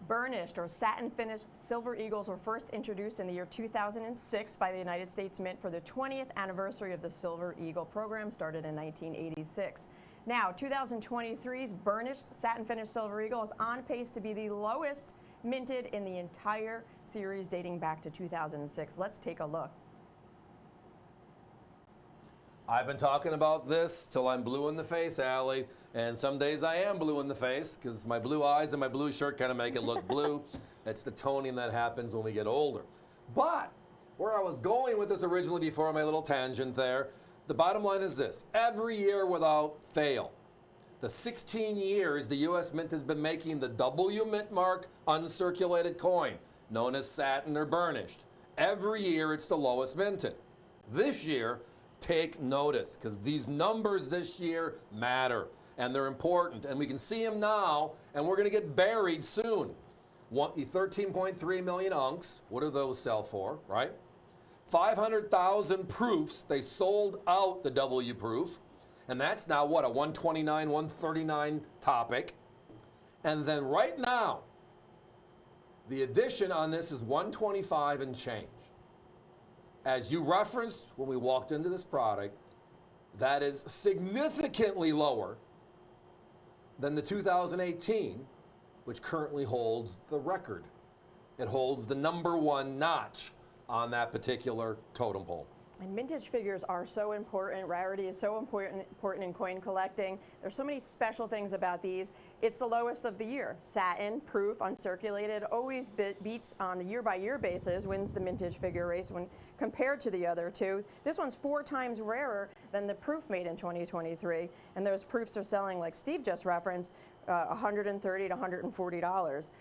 Burnished or satin finished silver eagles were first introduced in the year 2006 by the United States Mint for the 20th anniversary of the Silver Eagle program, started in 1986. Now, 2023's burnished satin finished silver eagle is on pace to be the lowest minted in the entire series dating back to 2006. Let's take a look. I've been talking about this till I'm blue in the face, Allie, and some days I am blue in the face because my blue eyes and my blue shirt kind of make it look blue. It's the toning that happens when we get older. But where I was going with this originally before my little tangent there, the bottom line is this. Every year without fail, the 16 years the U.S. Mint has been making the W Mint mark uncirculated coin, known as satin or burnished. Every year it's the lowest minted. This year, take notice, because these numbers this year matter and they're important, and we can see them now, and we're going to get buried soon. 13.3 million unks, what do those sell for, right? 500,000 proofs, they sold out the W proof, and that's now what, a 129, 139 topic. And then right now, the addition on this is 125 and change. As you referenced when we walked into this product, that is significantly lower than the 2018, which currently holds the record. It holds the #1 notch on that particular totem pole. And mintage figures are so important. Rarity is so important in coin collecting. There's so many special things about these. It's the lowest of the year. Satin, proof, uncirculated, always beats on a year-by-year basis, wins the mintage figure race when compared to the other two. This one's 4 times rarer than the proof made in 2023. And those proofs are selling, like Steve just referenced, $130 to $140.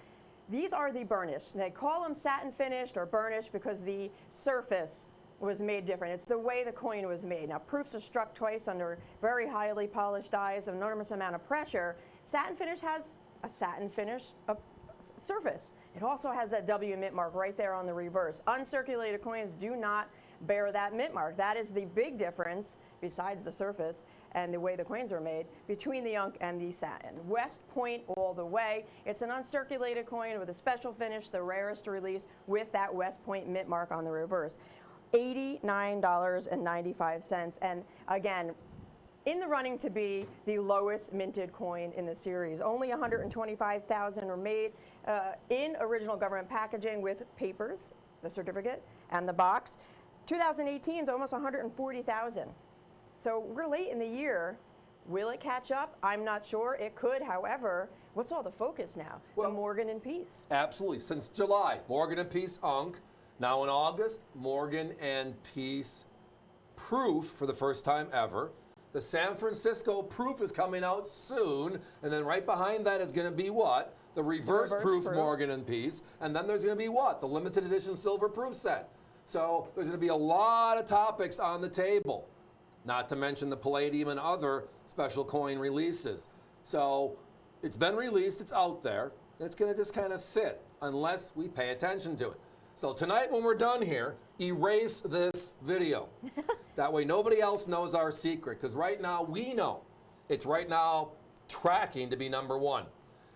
These are the burnished. They call them satin finished or burnished because the surface was made different. It's the way the coin was made. Now, proofs are struck twice under very highly polished dies, an enormous amount of pressure. Satin finish has a satin finish surface. It also has that W mint mark right there on the reverse. Uncirculated coins do not bear that mint mark. That is the big difference, besides the surface and the way the coins are made, between the unk and the satin. West Point all the way. It's an uncirculated coin with a special finish, the rarest release, with that West Point mint mark on the reverse. $89.95, and again, in the running to be the lowest minted coin in the series. Only 125,000 are made in original government packaging with papers, the certificate, and the box. 2018 is almost 140,000. So we're late in the year. Will it catch up? I'm not sure. It could, however. What's all the focus now? Well, the Morgan and Peace. Absolutely. Since July, Morgan and Peace Unk. Now in August, Morgan and Peace Proof for the first time ever. The San Francisco Proof is coming out soon, and then right behind that is going to be what? The reverse proof Morgan and Peace, and then there's going to be what? The limited edition silver proof set. So there's going to be a lot of topics on the table, not to mention the palladium and other special coin releases. So it's been released, it's out there, and it's going to just kind of sit unless we pay attention to it. So tonight when we're done here, erase this video. That way nobody else knows our secret, because right now we know it's right now tracking to be #1.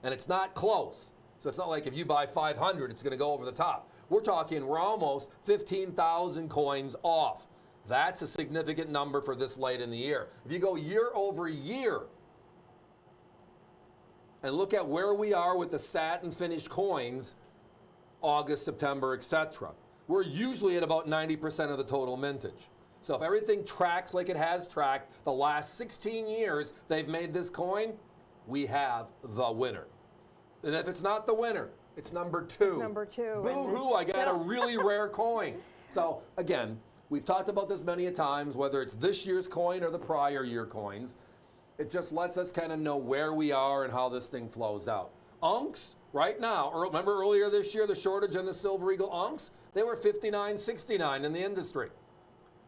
And it's not close. So it's not like if you buy 500, it's going to go over the top. We're talking, we're almost 15,000 coins off. That's a significant number for this late in the year. If you go year over year and look at where we are with the satin finished coins, August, September, etc., we're usually at about 90% of the total mintage. So if everything tracks like it has tracked the last 16 years they've made this coin, we have the winner. And if it's not the winner, it's #2. It's #2. Boo-hoo, I got a really rare coin. So again, we've talked about this many a times, whether it's this year's coin or the prior year coins. It just lets us kind of know where we are and how this thing flows out. Unks, right now, remember earlier this year, the shortage on the Silver Eagle Unks? They were 59, 69 in the industry.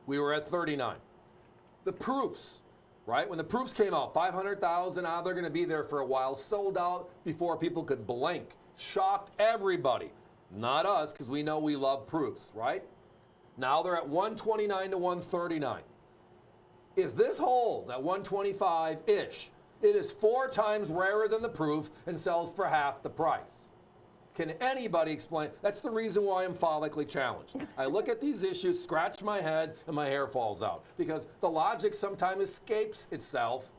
We were at 39. The proofs, right? When the proofs came out, 500,000, they're going to be there for a while, sold out before people could blink. Shocked everybody. Not us, because we know we love proofs, right? Now they're at 129 to 139. If this holds at 125-ish, it is 4 times rarer than the proof and sells for half the price. Can anybody explain? That's the reason why I'm follically challenged. I look at these issues, scratch my head, and my hair falls out because the logic sometimes escapes itself.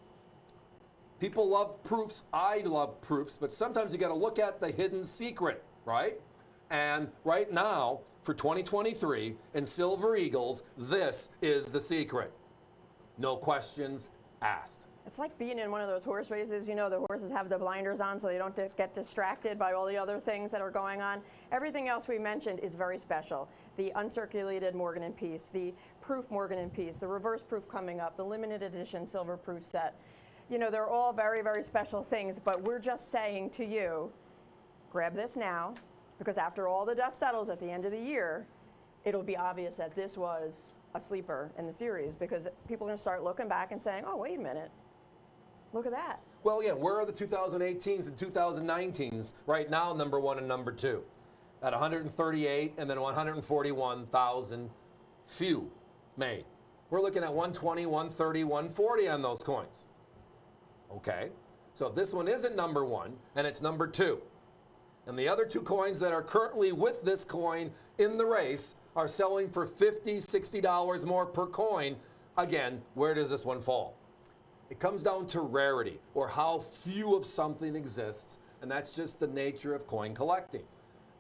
People love proofs. I love proofs, but sometimes you got to look at the hidden secret, right? And right now, for 2023 in Silver Eagles, this is the secret. No questions asked. It's like being in one of those horse races. You know, the horses have the blinders on so they don't get distracted by all the other things that are going on. Everything else we mentioned is very special. The uncirculated Morgan and Peace, the proof Morgan and Peace, the reverse proof coming up, the limited edition silver proof set. You know, they're all very, very special things, but we're just saying to you, grab this now, because after all the dust settles at the end of the year, it'll be obvious that this was a sleeper in the series, because people are going to start looking back and saying, oh, wait a minute. Look at that. Well, yeah, where are the 2018s and 2019s right now, number 1 and number 2? At 138 and then 141,000 few made. We're looking at 120, 130, 140 on those coins. Okay, so if this one isn't number 1 and it's number 2, and the other 2 coins that are currently with this coin in the race are selling for $50, $60 more per coin, again, where does this one fall? It comes down to rarity, or how few of something exists, and that's just the nature of coin collecting.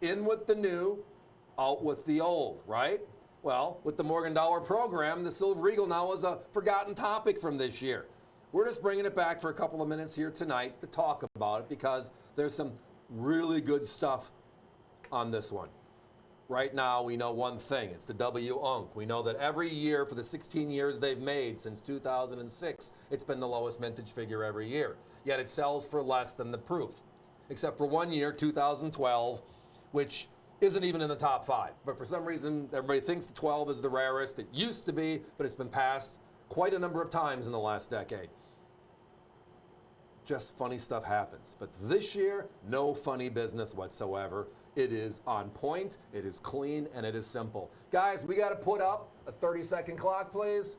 In with the new, out with the old, right? Well, with the Morgan Dollar program, the Silver Eagle now is a forgotten topic from this year. We're just bringing it back for a couple of minutes here tonight to talk about it because there's some really good stuff on this one. Right now, we know one thing. It's the W-Unk. We know that every year for the 16 years they've made since 2006, it's been the lowest mintage figure every year. Yet it sells for less than the proof, except for one year, 2012, which isn't even in the top 5. But for some reason, everybody thinks the 12 is the rarest. It used to be, but it's been passed quite a number of times in the last decade. Just funny stuff happens. But this year, no funny business whatsoever. It is on point, it is clean, and it is simple. Guys, we got to put up a 30-second clock, please.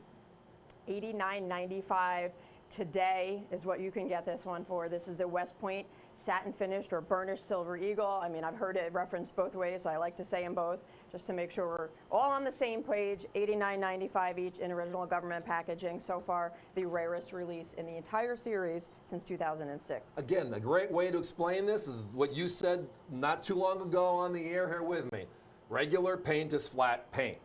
$89.95 today is what you can get this one for. This is the West Point satin finished or burnished Silver Eagle. I mean, I've heard it referenced both ways, so I like to say them both just to make sure we're all on the same page. $89.95 each in original government packaging. So far, the rarest release in the entire series since 2006. Again, a great way to explain this is what you said not too long ago on the air here with me. Regular paint is flat paint.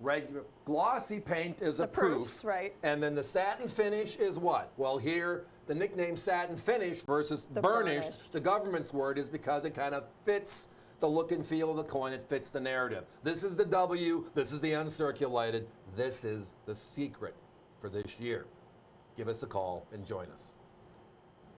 Regular glossy paint is a proof, right? And then the satin finish is what? Well, here the nickname satin finish versus The burnished, the government's word is because it kind of fits the look and feel of the coin. It fits the narrative. This is the W. This is the uncirculated. This is the secret for this year. Give us a call and join us.